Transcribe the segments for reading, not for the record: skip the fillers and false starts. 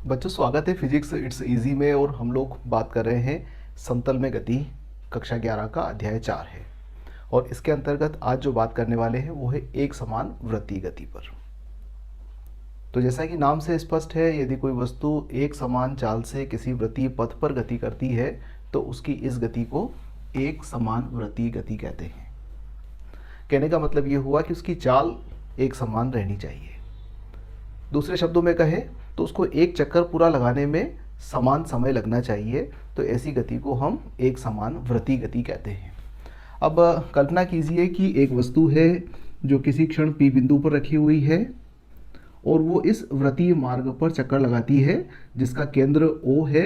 बच्चों स्वागत है फिजिक्स इट्स इजी में। और हम लोग बात कर रहे हैं समतल में गति। कक्षा 11 का अध्याय 4 है और इसके अंतर्गत आज जो बात करने वाले हैं वो है एक समान वृत्तीय गति पर। तो जैसा कि नाम से स्पष्ट है, यदि कोई वस्तु एक समान चाल से किसी वृत्तीय पथ पर गति करती है तो उसकी इस गति को एक समान वृत्तीय गति कहते हैं। कहने का मतलब ये हुआ कि उसकी चाल एक समान रहनी चाहिए। दूसरे शब्दों में कहें तो उसको एक चक्कर पूरा लगाने में समान समय लगना चाहिए, तो ऐसी गति को हम एक समान वृत्तीय गति कहते हैं। अब कल्पना कीजिए कि एक वस्तु है जो किसी क्षण P बिंदु पर रखी हुई है और वो इस वृत्तीय मार्ग पर चक्कर लगाती है जिसका केंद्र O है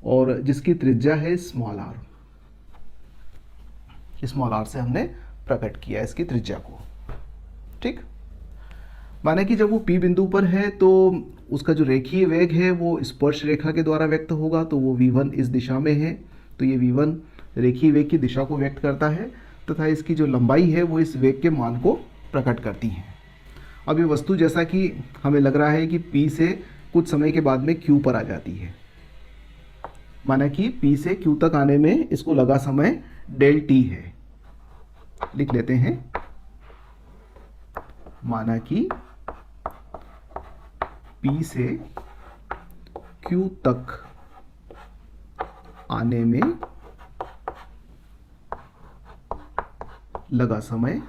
और जिसकी त्रिज्या है स्मॉल r। स्मॉल r से हमने प्रकट किया इसकी त्रिज्या को। ठीक, माने कि जब वो P बिंदु पर है तो उसका जो रेखीय वेग है वो स्पर्श रेखा के द्वारा व्यक्त होगा, तो वो v1 इस दिशा में है, तो ये v1 रेखीय वेग की दिशा को व्यक्त करता है तथा इसकी जो लंबाई है वो इस वेग के मान को प्रकट करती है। अब ये वस्तु जैसा कि हमें लग रहा है कि P से कुछ समय के बाद में Q पर आ जाती है, माना कि P से Q तक आने में इसको लगा समय डेल t है। लिख लेते हैं, माना कि P से Q तक आने में लगा समय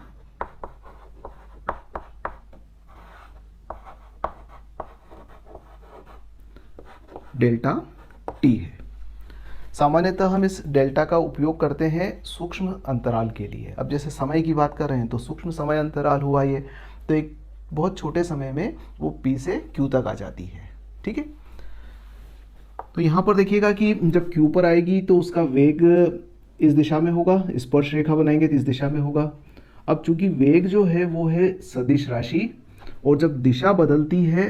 डेल्टा t है। सामान्यतः हम इस डेल्टा का उपयोग करते हैं सूक्ष्म अंतराल के लिए। अब जैसे समय की बात कर रहे हैं तो सूक्ष्म समय अंतराल हुआ ये, तो एक बहुत छोटे समय में वो P से Q तक आ जाती है। ठीक है, तो यहाँ पर देखिएगा कि जब Q पर आएगी तो उसका वेग इस दिशा में होगा, स्पर्श रेखा बनाएंगे तो इस दिशा में होगा। अब चूंकि वेग जो है वो है सदिश राशि और जब दिशा बदलती है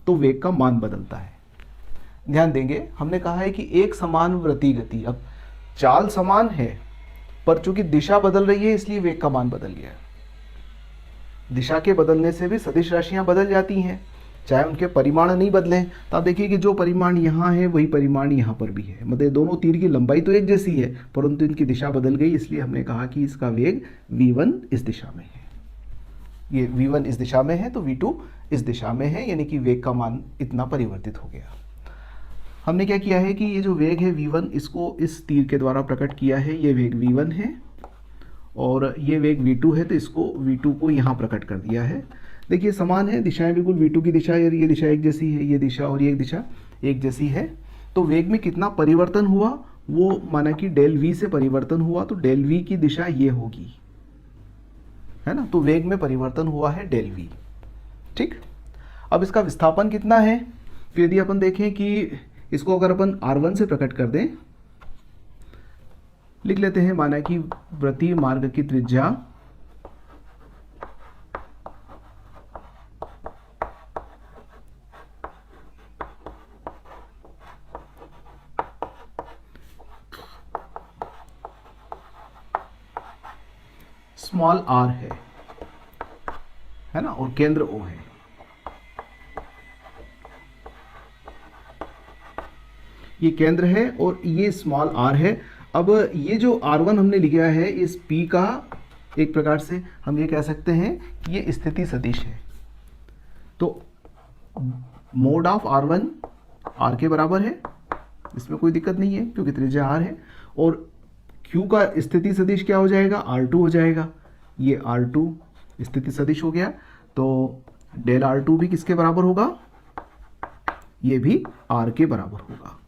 तो वेग का मान बदलता है। ध्यान देंगे, हमने कहा है कि एक समान वृत्तीय गति। अब चाल समान है पर चूंकि दिशा बदल रही है इसलिए वेग का मान बदल गया। दिशा के बदलने से भी सदिश राशियां बदल जाती हैं, चाहे उनके परिमाण नहीं बदलें। तो आप देखिए कि जो परिमाण यहाँ है वही परिमाण यहाँ पर भी है, मतलब दोनों तीर की लंबाई तो एक जैसी है परंतु इनकी दिशा बदल गई, इसलिए हमने कहा कि इसका वेग v1 इस दिशा में है। ये v1 इस दिशा में है तो v2 इस दिशा में है, यानी कि वेग का मान इतना परिवर्तित हो गया। हमने क्या किया है कि ये जो वेग है v1 इसको इस तीर के द्वारा प्रकट किया है। ये वेग v1 है और ये वेग v2 है, तो इसको v2 को यहाँ प्रकट कर दिया है। देखिए समान है, दिशाएं बिल्कुल v2 की दिशा और ये दिशा एक जैसी है, ये दिशा और ये दिशा एक जैसी है। तो वेग में कितना परिवर्तन हुआ वो माना कि डेल v से परिवर्तन हुआ, तो डेल v की दिशा ये होगी, है ना। तो वेग में परिवर्तन हुआ है डेल v। ठीक, अब इसका विस्थापन कितना है, फिर यदि अपन देखें कि इसको अगर अपन r1 से प्रकट कर दें, लिख लेते हैं माना कि वृत्तीय मार्ग की त्रिज्या स्मॉल r है ना, और केंद्र O है। ये केंद्र है और ये स्मॉल r है। अब ये जो r1 हमने लिखा है इस P का एक प्रकार से हम ये कह सकते हैं कि ये स्थिति सदिश है। तो मोड ऑफ r1 r के बराबर है, इसमें कोई दिक्कत नहीं है क्योंकि त्रिज्या r है। और q का स्थिति सदिश क्या हो जाएगा, r2 हो जाएगा। ये r2 स्थिति सदिश हो गया, तो डेल r2 भी किसके बराबर होगा, ये भी r के बराबर होगा।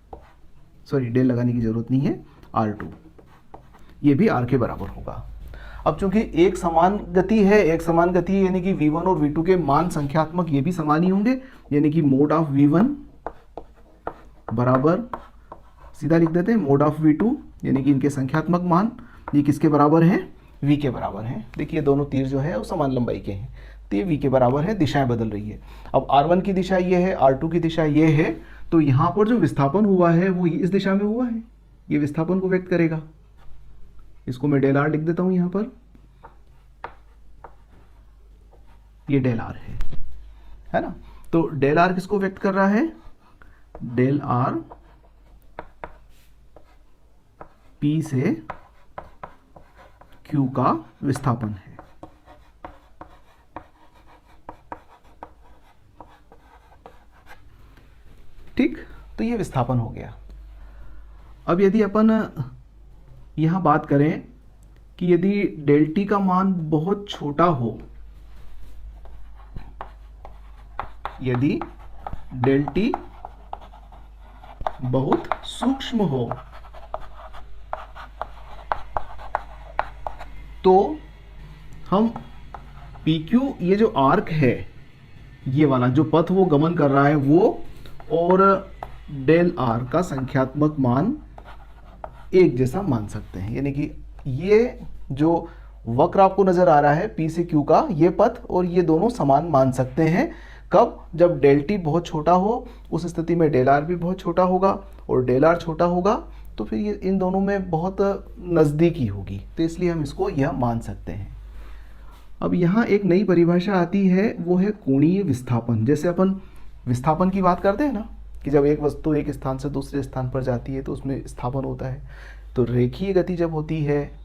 सॉरी, डेल लगाने की जरूरत नहीं है, r2 ये भी r के बराबर होगा। अब चूंकि एक समान गति है, एक समान गति यानी कि v1 और v2 के मान संख्यात्मक ये भी समान ही होंगे, यानी कि मोड ऑफ v1 बराबर, सीधा लिख देते हैं मोड ऑफ v2, यानी कि इनके संख्यात्मक मान ये किसके बराबर हैं, v के बराबर हैं। देखिए दोनों तीर जो है वो समान लंबाई के हैं, तो ये v के बराबर है, दिशाएं बदल रही है। अब r1 की दिशा ये है, r2 की दिशा ये है, तो यहाँ पर जो विस्थापन हुआ है वो इस दिशा में हुआ है, ये विस्थापन को व्यक्त करेगा। इसको मैं डेल r लिख देता हूँ यहाँ पर, ये डेल आर है ना। तो डेल आर किसको व्यक्त कर रहा है, डेल आर पी से क्यू का विस्थापन है। ठीक, तो ये विस्थापन हो गया। अब यदि अपन यहां बात करें कि यदि डेल टी का मान बहुत छोटा हो, यदि डेल टी बहुत सूक्ष्म हो, तो हम पी क्यू, ये जो आर्क है, ये वाला जो पथ वो गमन कर रहा है वो, और डेल आर का संख्यात्मक मान एक जैसा मान सकते हैं। यानी कि ये जो वक्र आपको नजर आ रहा है पी से क्यू का, ये पथ और ये दोनों समान मान सकते हैं। कब? जब डेल टी बहुत छोटा हो, उस स्थिति में डेल आर भी बहुत छोटा होगा, और डेल आर छोटा होगा तो फिर ये इन दोनों में बहुत नज़दीकी होगी, तो इसलिए हम इसको यह मान सकते हैं। अब यहाँ एक नई परिभाषा आती है, वो है कोणीय विस्थापन। जैसे अपन विस्थापन की बात करते हैं ना, कि जब एक वस्तु एक स्थान से दूसरे स्थान पर जाती है तो उसमें विस्थापन होता है, तो रेखीय गति जब होती है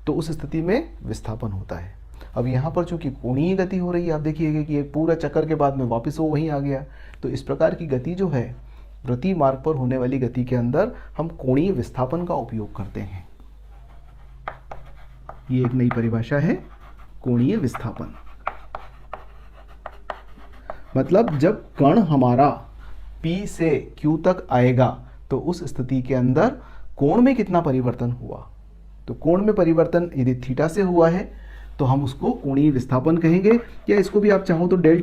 तो उस स्थिति में विस्थापन होता है। अब यहाँ पर चूंकि कोणीय गति हो रही है, आप देखिएगा कि एक पूरा चक्कर के बाद में वापस वो वहीं आ गया, तो इस प्रकार की गति जो है, प्रति मार्ग पर होने वाली गति के अंदर हम कोणीय विस्थापन का उपयोग करते हैं। ये एक नई परिभाषा है, कोणीय विस्थापन। मतलब जब कण हमारा P से Q तक आएगा तो उस स्थिति के अंदर कोण में कितना परिवर्तन हुआ, तो कोण में परिवर्तन यदि थीटा से हुआ है तो हम उसको कोणीय विस्थापन कहेंगे, या इसको भी आप चाहो तो डेल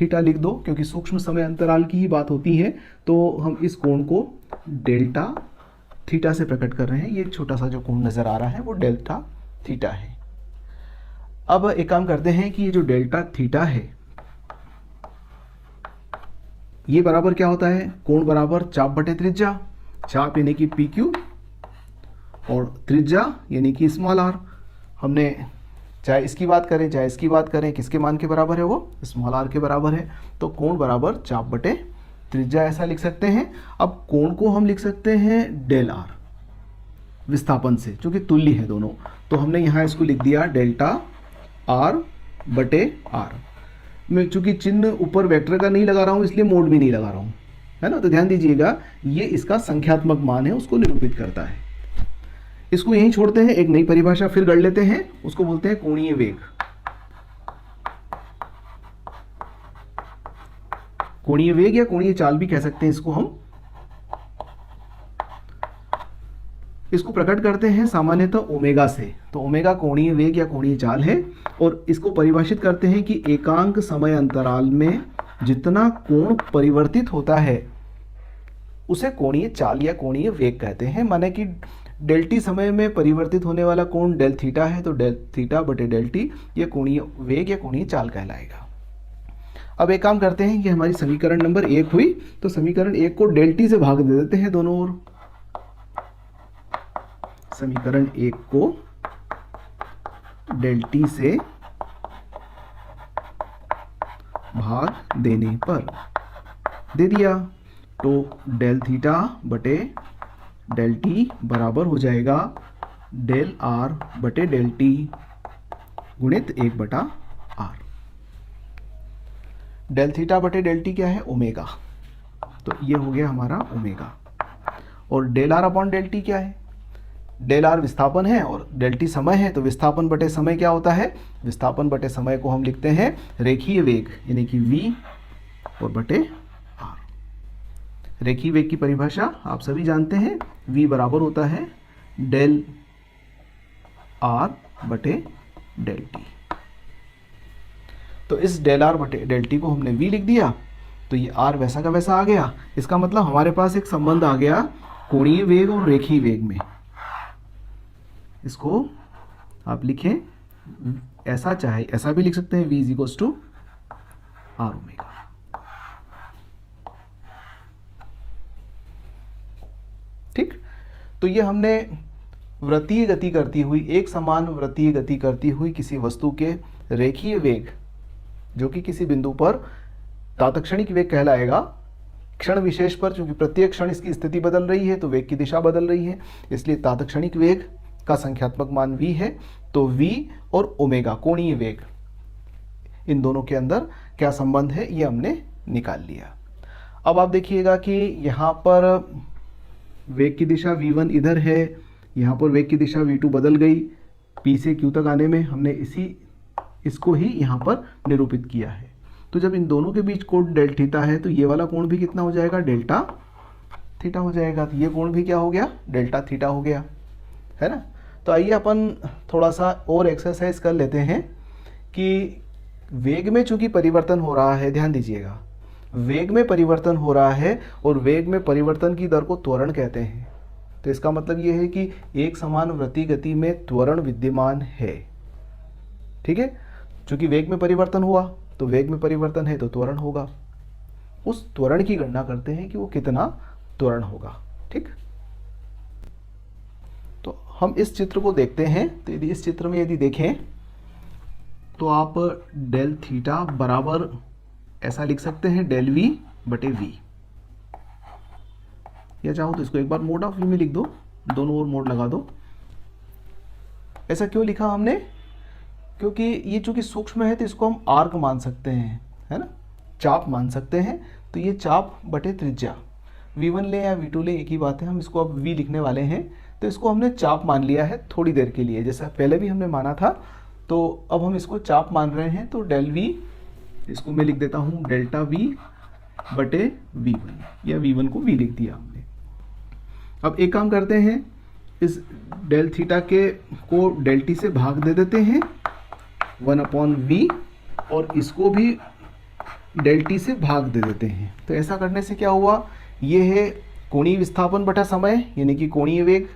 थीटा लिख दो, क्योंकि सूक्ष्म समय अंतराल की ही बात होती है, तो हम इस कोण को डेल्टा थीटा से प्रकट कर रहे हैं। ये छोटा सा जो कोण नजर आ रहा है वो डेल्टा थीटा है। अब एक काम करते हैं कि ये जो डेल्टा थीटा है, ये बराबर क्या होता है? कोण बराबर चाप बटे त्रिज्या। चाप यानी कि पी क्यू और त्रिज्या यानी कि स्मॉल आर। हमने चाहे इसकी बात करें चाहे इसकी बात करें, किसके मान के बराबर है? वो स्मॉल आर के बराबर है। तो कोण बराबर चाप बटे त्रिज्या ऐसा लिख सकते हैं। अब कोण को हम लिख सकते हैं डेल आर विस्थापन से, क्योंकि तुल्य है दोनों, तो हमने यहाँ इसको लिख दिया डेल्टा आर बटे आर। मैं चूंकि चिन्ह ऊपर वेक्टर का नहीं लगा रहा हूँ इसलिए मोड भी नहीं लगा रहा हूँ, है ना। तो ध्यान दीजिएगा, ये इसका संख्यात्मक मान है, उसको निरूपित करता है। इसको यहीं छोड़ते हैं, एक नई परिभाषा फिर गढ़ लेते हैं, उसको बोलते हैं कोणीय वेग। कोणीय वेग या कोणीय चाल भी कह सकते हैं इसको हम। इसको प्रकट करते हैं सामान्यतः ओमेगा से। तो ओमेगा कोणीय वेग या कोणीय चाल है, और इसको परिभाषित करते हैं कि एकांक समय अंतराल में जितना कोण परिवर्तित होता है उसे कोणीय चाल या कोणीय वेग कहते हैं। माने कि डेल टी समय में परिवर्तित होने वाला कोण डेल थीटा है, तो डेल थीटा बटे डेल टी ये कोणीय वेग या कोणीय चाल कहलाएगा। अब एक काम करते हैं कि हमारी समीकरण नंबर 1 हुई, तो समीकरण 1 को डेल टी से भाग दे देते हैं दोनों ओर। समीकरण 1 को डेल टी से भाग देने पर दे दिया, तो डेल थीटा बटे डेल टी बराबर हो जाएगा डेल आर बटे डेल टी गुणित 1 बटा आर। डेल थीटा बटे डेल टी क्या है? ओमेगा। तो ये हो गया हमारा ओमेगा। और del R upon del T क्या है? डेल आर विस्थापन है और डेल टी समय है, तो विस्थापन बटे समय क्या होता है? विस्थापन बटे समय को हम लिखते हैं रेखीय वेग, यानी कि v और बटे r। रेखीय वेग की परिभाषा आप सभी जानते हैं, v बराबर होता है डेल आर बटे डेल टी। तो इस डेल आर बटे डेल टी को हमने v लिख दिया, तो ये r वैसा का वैसा आ गया। इसका मतलब हमारे पास एक संबंध आ गया कोणीय वेग और रेखीय वेग में। इसको आप लिखें ऐसा, चाहे ऐसा भी लिख सकते हैं, v equals to R omega. ठीक, तो ये हमने वृत्तीय गति करती हुई, एक समान वृत्तीय गति करती हुई किसी वस्तु के रेखीय वेग, जो कि किसी बिंदु पर तात्क्षणिक वेग कहलाएगा, क्षण विशेष पर, चूंकि प्रत्येक क्षण इसकी स्थिति बदल रही है तो वेग की दिशा बदल रही है, इसलिए तात्क्षणिक वेग का संख्यात्मक मान v है। तो v और ओमेगा कोणीय वेग, इन दोनों के अंदर क्या संबंध है ये हमने निकाल लिया। अब आप देखिएगा कि यहाँ पर वेग की दिशा v1 इधर है, यहाँ पर वेग की दिशा v2 बदल गई। p से q तक आने में हमने इसको ही यहाँ पर निरूपित किया है। तो जब इन दोनों के बीच कोण डेल थीटा है तो ये वाला कोण भी कितना हो जाएगा, डेल्टा थीटा हो जाएगा। तो ये कोण भी क्या हो गया, डेल्टा थीटा हो गया, है ना। तो आइए अपन थोड़ा सा और एक्सरसाइज कर लेते हैं कि वेग में चूंकि परिवर्तन हो रहा है, ध्यान दीजिएगा, वेग में परिवर्तन हो रहा है और वेग में परिवर्तन की दर को त्वरण कहते हैं। तो इसका मतलब ये है कि एक समान वृत्तीय गति में त्वरण विद्यमान है, ठीक है। चूंकि वेग में परिवर्तन हुआ तो वेग में परिवर्तन है तो त्वरण होगा। उस त्वरण की गणना करते हैं कि वो कितना त्वरण होगा, ठीक। तो हम इस चित्र को देखते हैं। तो यदि इस चित्र में यदि देखें तो आप डेल थीटा बराबर ऐसा लिख सकते हैं, डेल वी बटे वी, या चाहो तो इसको एक बार मोड ऑफ व्यू में लिख दो, दोनों ओर मोड लगा दो। ऐसा क्यों लिखा हमने, क्योंकि ये चूंकि सूक्ष्म है तो इसको हम आर्क मान सकते हैं, है ना, चाप मान सकते हैं। तो ये चाप बटे त्रिज्या, v1 ले या v2 ले एक ही बात है, हम इसको अब v लिखने वाले हैं। तो इसको हमने चाप मान लिया है थोड़ी देर के लिए, जैसा पहले भी हमने माना था। तो अब हम इसको चाप मान रहे हैं। तो डेल v, इसको मैं लिख देता हूँ डेल्टा v बटे v1, या v1 को v लिख दिया हमने। अब एक काम करते हैं, इस डेल थीटा को डेल टी से भाग दे देते हैं 1/v, और इसको भी डेल टी से भाग दे देते हैं। तो ऐसा करने से क्या हुआ, ये है कोणीय विस्थापन बटा समय, यानी कि कोणीय वेग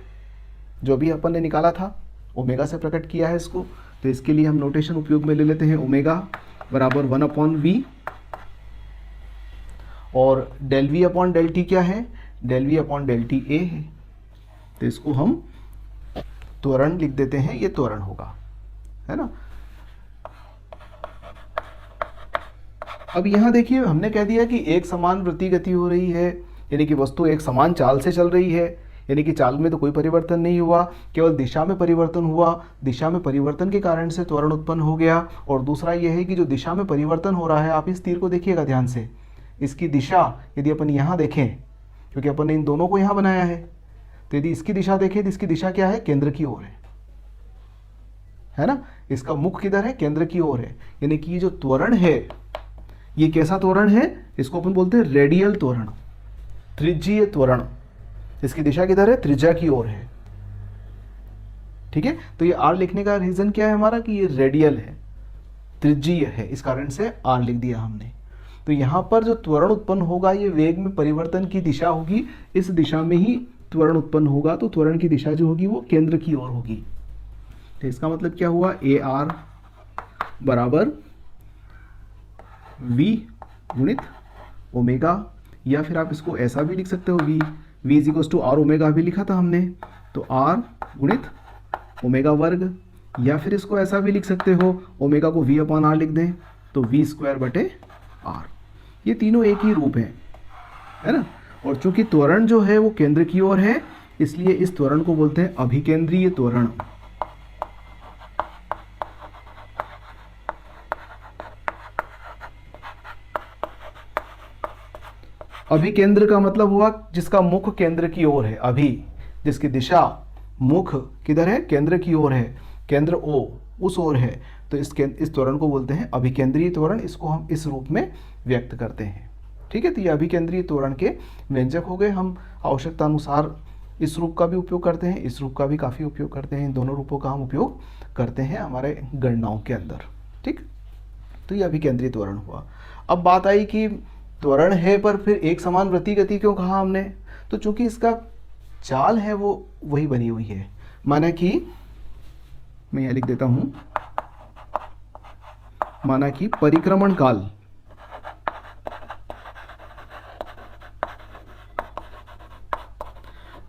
जो भी अपन ने निकाला था, ओमेगा से प्रकट किया है इसको। तो इसके लिए हम नोटेशन उपयोग में ले लेते हैं, ओमेगा बराबर 1/v, और del V upon del T क्या है, del V upon del T A है। तो इसको हम त्वरण लिख देते हैं, ये त्वरण होगा, है ना। अब यहां देखिए हमने कह दिया कि एक समान वृत्तीय गति हो रही है, यानी कि वस्तु एक समान चाल से चल रही है, यानी कि चाल में तो कोई परिवर्तन नहीं हुआ, केवल दिशा में परिवर्तन हुआ। दिशा में परिवर्तन के कारण से त्वरण उत्पन्न हो गया। और दूसरा यह है कि जो दिशा में परिवर्तन हो रहा है, आप इस तीर को देखिएगा ध्यान से, इसकी दिशा यदि अपन यहाँ देखें, क्योंकि अपन ने इन दोनों को यहाँ बनाया है, तो यदि इसकी दिशा देखें तो इसकी दिशा क्या है, केंद्र की ओर है ना। इसका मुख किधर है, केंद्र की ओर है। यानी कि ये जो त्वरण है, ये कैसा त्वरण है, इसको अपन बोलते हैं रेडियल त्वरण, त्रिज्यीय त्वरण। इसकी दिशा किधर है, त्रिज्या की ओर है, ठीक है। तो ये आर लिखने का रीजन क्या है हमारा, कि ये रेडियल है, त्रिज्यीय है, इस कारण से आर लिख दिया हमने। तो यहां पर जो त्वरण उत्पन्न होगा ये वेग में परिवर्तन की दिशा होगी, इस दिशा में ही त्वरण उत्पन्न होगा। तो त्वरण की दिशा जो होगी वो केंद्र की ओर होगी। तो इसका मतलब क्या हुआ, ए आर बराबर v गुणित ओमेगा, या फिर आप इसको ऐसा भी लिख सकते हो, v is equal to R omega भी लिखा था हमने, तो r गुणित ओमेगा वर्ग, या फिर इसको ऐसा भी लिख सकते हो, ओमेगा को v अपॉन आर लिख दें तो v स्क्वायर बटे आर। ये तीनों एक ही रूप है ना। और चूंकि त्वरण जो है वो केंद्र की ओर है, इसलिए इस त्वरण को बोलते हैं अभिकेंद्रीय त्वरण। अभिकेंद्र का मतलब हुआ जिसका मुख केंद्र की ओर है, अभी जिसकी दिशा मुख किधर है, केंद्र की ओर है, केंद्र ओ उस ओर है। तो इस त्वरण को बोलते हैं अभिकेंद्रीय त्वरण। इसको हम इस रूप में व्यक्त करते हैं, ठीक है। तो ये अभिकेंद्रीय त्वरण के व्यंजक हो गए। हम आवश्यकता अनुसार इस रूप का भी उपयोग करते हैं, इस रूप का भी काफ़ी उपयोग करते हैं। इन दोनों रूपों का हम उपयोग करते हैं हमारे गणनाओं के अंदर, ठीक। तो ये अभिकेंद्रीय त्वरण हुआ। अब बात आई कि त्वरण है पर फिर एक समान वृत्तीय गति क्यों कहा हमने, तो चूंकि इसका चाल है वो वही बनी हुई है। माना कि मैं यह लिख देता हूं, माना कि परिक्रमण काल,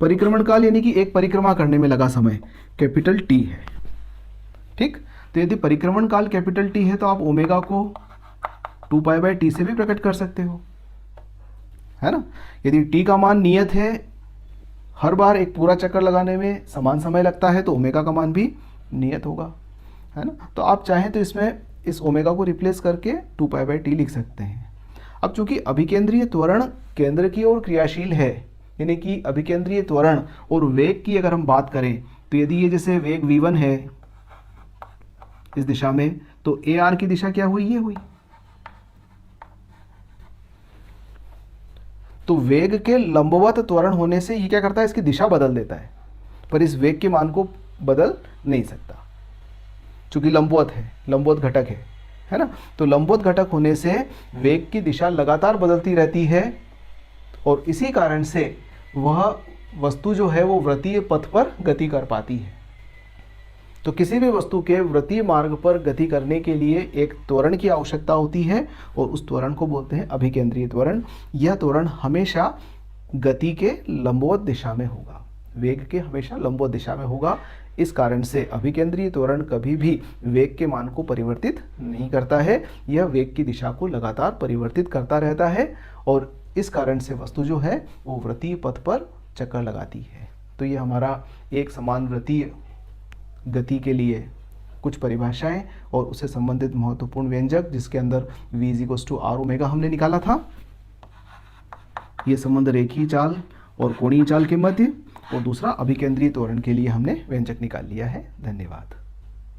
परिक्रमण काल यानी कि एक परिक्रमा करने में लगा समय कैपिटल टी है, ठीक। तो यदि परिक्रमण काल कैपिटल टी है तो आप ओमेगा को 2 पाई बाय टी से भी प्रकट कर सकते हो, है ना। यदि t का मान नियत है, हर बार एक पूरा चक्कर लगाने में समान समय लगता है, तो ओमेगा का मान भी नियत होगा, है ना। तो आप चाहें तो इसमें इस ओमेगा को रिप्लेस करके 2π/t लिख सकते हैं। अब चूंकि अभिकेंद्रीय त्वरण केंद्र की ओर क्रियाशील है, यानी कि अभिकेंद्रीय त्वरण और वेग की अगर हम बात करें, तो यदि ये जैसे वेग v1 है इस दिशा में, तो AR की दिशा क्या हुई, ये हुई। तो वेग के लंबवत त्वरण होने से ये क्या करता है, इसकी दिशा बदल देता है, पर इस वेग के मान को बदल नहीं सकता, चूंकि लंबवत है, लंबवत घटक है ना। तो लंबवत घटक होने से वेग की दिशा लगातार बदलती रहती है, और इसी कारण से वह वस्तु जो है वो वृत्तीय पथ पर गति कर पाती है। तो किसी भी वस्तु के वृत्तीय मार्ग पर गति करने के लिए एक त्वरण की आवश्यकता होती है, और उस त्वरण को बोलते हैं अभिकेंद्रीय त्वरण। यह त्वरण हमेशा गति के लंबवत दिशा में होगा, वेग के हमेशा लंबवत दिशा में होगा। इस कारण से अभिकेंद्रीय त्वरण कभी भी वेग के मान को परिवर्तित नहीं करता है, यह वेग की दिशा को लगातार परिवर्तित करता रहता है, और इस कारण से वस्तु जो है वो वृत्तीय पथ पर चक्कर लगाती है। तो ये हमारा एक समान वृत्तीय गति के लिए कुछ परिभाषाएं और उससे संबंधित महत्वपूर्ण व्यंजक, जिसके अंदर v = r ω हमने निकाला था। ये संबंध रेखीय चाल और कोणीय चाल के मध्य, और दूसरा अभिकेंद्रीय त्वरण के लिए हमने व्यंजक निकाल लिया है। धन्यवाद।